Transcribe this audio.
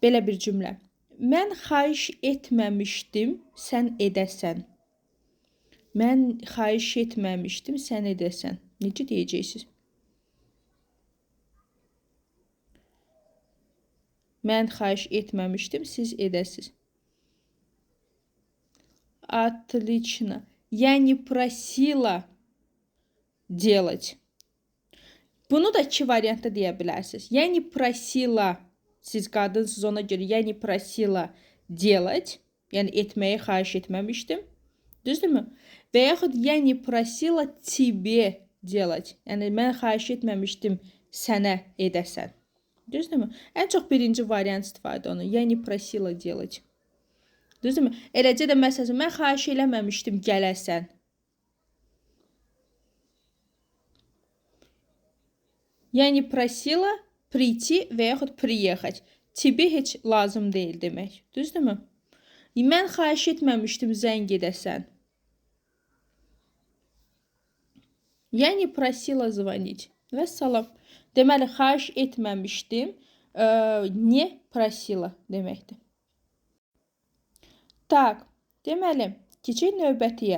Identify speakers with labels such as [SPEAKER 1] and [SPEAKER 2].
[SPEAKER 1] Belə bir cümlə. Mən xahiş etməmişdim, sən edəsən. Mən xahiş etməmişdim, sən edəsən. Necə deyəcəksiniz? Mən xahiş etməmişdim, siz edəsiz. Отлично. Я не просила делать. Bunu da iki variantda deyə bilərsiniz. Я не просила, siz qadınsınız ona görə я не просила делать, yəni etməyi xahiş etməmişdim. Düzdürmü? Və yaxud я не просила тебе делать, yəni mən xahiş etməmişdim sənə edəsən. Düzdürmü? Ən çox birinci variant istifadə olunur. Я не просила делать. Düzdürmü? Eləcə də məsələn, mən xahiş eləməmişdim gələsən. Я не просила прийти və yaxud приехать. Тебе heç lazım deyil demək. Düzdürmü? Mən xahiş etməmişdim zəng edəsən. Я не просила звонить. Vəssalam. Deməli, xahiş etməmişdim, не просила deməkdir. Tak, deməli, keçək növbətiyə.